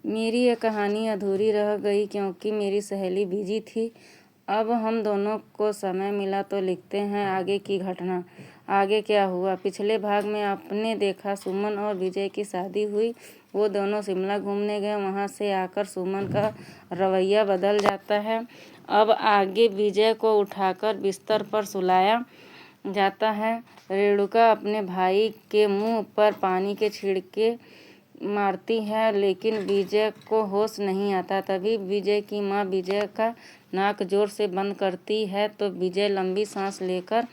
मेरी ये कहानी अधूरी रह गई क्योंकि मेरी सहेली बिजी थी। अब हम दोनों को समय मिला तो लिखते हैं आगे की घटना। आगे क्या हुआ? पिछले भाग में आपने देखा सुमन और विजय की शादी हुई। वो दोनों शिमला घूमने गए। वहाँ से आकर सुमन का रवैया बदल जाता है। अब आगे विजय को उठाकर बिस्तर पर सुलाया जाता है। रेणुका अपने भाई के मुंह पर पानी के छिड़के मारती है, लेकिन विजय को होश नहीं आता। तभी विजय की माँ विजय का नाक जोर से बंद करती है तो विजय लंबी सांस लेकर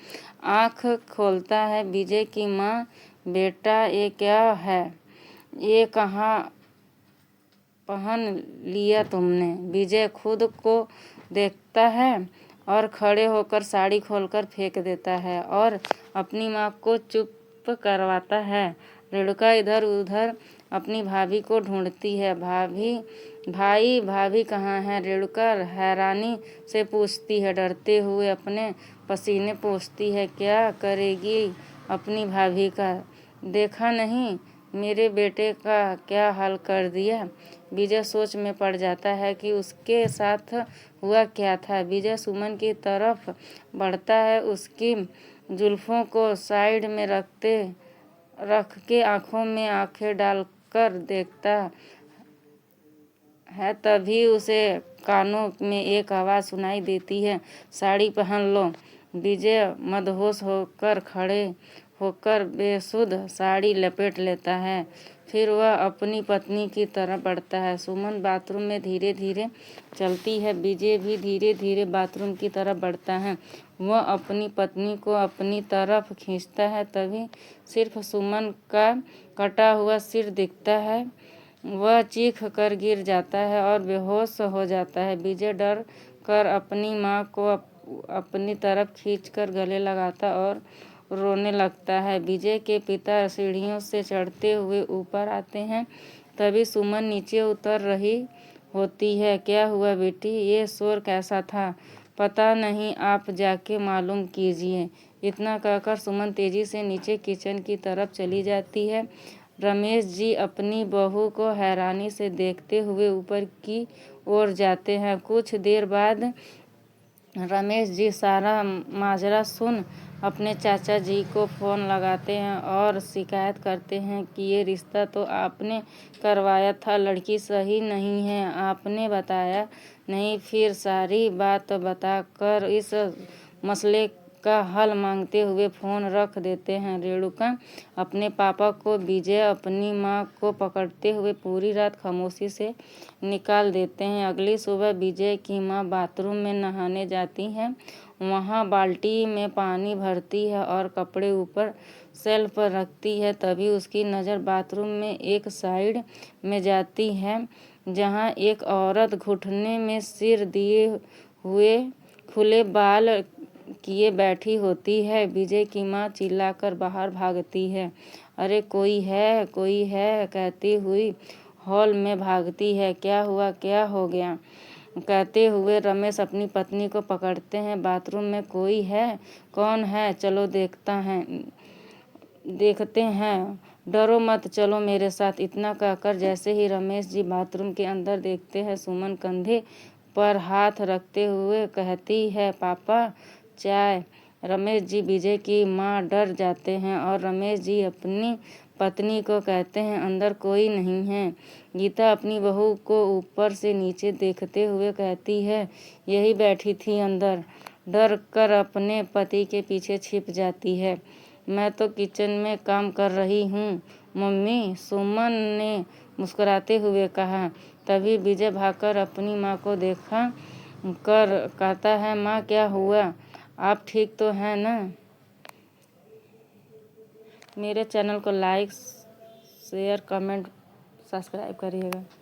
आँख खोलता है। विजय की माँ, बेटा ये क्या है? ये कहाँ पहन लिया तुमने? विजय खुद को देखता है और खड़े होकर साड़ी खोलकर फेंक देता है और अपनी माँ को चुप करवाता है। रेणुका इधर उधर अपनी भाभी को ढूंढती है। भाभी कहाँ है? रेणुका हैरानी से पूछती है। डरते हुए अपने पसीने पोंछती है। क्या करेगी अपनी भाभी का? देखा नहीं मेरे बेटे का क्या हाल कर दिया? विजय सोच में पड़ जाता है कि उसके साथ हुआ क्या था। विजय सुमन की तरफ बढ़ता है। उसकी जुल्फों को साइड में रख के आंखों में आंखें डालकर देखता है। तभी उसे कानों में एक आवाज़ सुनाई देती है, साड़ी पहन लो। विजय मदहोश होकर खड़े होकर बेसुध साड़ी लपेट लेता है। फिर वह अपनी पत्नी की तरफ बढ़ता है। सुमन बाथरूम में धीरे धीरे चलती है। विजय भी धीरे धीरे बाथरूम की तरफ बढ़ता है। वह अपनी पत्नी को अपनी तरफ खींचता है। तभी सिर्फ सुमन का कटा हुआ सिर दिखता है। वह चीख कर गिर जाता है और बेहोश हो जाता है। विजय डर कर अपनी माँ को अपनी तरफ खींचकर गले लगाता और रोने लगता है। विजय के पिता सीढ़ियों से चढ़ते हुए ऊपर आते हैं। तभी सुमन नीचे उतर रही होती है। क्या हुआ बेटी? ये शोर कैसा था? पता नहीं, आप जाके मालूम कीजिए। इतना कहकर सुमन तेजी से नीचे किचन की तरफ चली जाती है। रमेश जी अपनी बहू को हैरानी से देखते हुए ऊपर की ओर जाते हैं। कुछ देर बाद रमेश जी सारा माजरा सुन अपने चाचा जी को फ़ोन लगाते हैं और शिकायत करते हैं कि ये रिश्ता तो आपने करवाया था, लड़की सही नहीं है, आपने बताया नहीं। फिर सारी बात बताकर इस मसले का हल मांगते हुए फ़ोन रख देते हैं। रेणुका अपने पापा को, विजय अपनी माँ को पकड़ते हुए पूरी रात खामोशी से निकाल देते हैं। अगली सुबह विजय की माँ बाथरूम में नहाने जाती है। वहाँ बाल्टी में पानी भरती है और कपड़े ऊपर शेल्फ पर रखती है। तभी उसकी नज़र बाथरूम में एक साइड में जाती है जहाँ एक औरत घुटने में सिर दिए हुए खुले बाल किए बैठी होती है। विजय की माँ चिल्लाकर बाहर भागती है। अरे कोई है, कोई है कहती हुई हॉल में भागती है। क्या हुआ, क्या हो गया कहते हुए रमेश अपनी पत्नी को पकड़ते हैं। बाथरूम में कोई है? कौन है? चलो देखते हैं, डरो मत, चलो मेरे साथ। इतना कहकर जैसे ही रमेश जी बाथरूम के अंदर देखते हैं, सुमन कंधे पर हाथ रखते हुए कहती है, पापा चाय। रमेश जी विजय की माँ डर जाते हैं और रमेश जी अपनी पत्नी को कहते हैं, अंदर कोई नहीं है। गीता अपनी बहू को ऊपर से नीचे देखते हुए कहती है, यही बैठी थी अंदर। डर कर अपने पति के पीछे छिप जाती है। मैं तो किचन में काम कर रही हूँ मम्मी, सुमन ने मुस्कुराते हुए कहा। तभी विजय भागकर अपनी माँ को देखा कर कहता है, माँ क्या हुआ? आप ठीक तो हैं ना? मेरे चैनल को लाइक, शेयर, कमेंट, सब्सक्राइब करिएगा।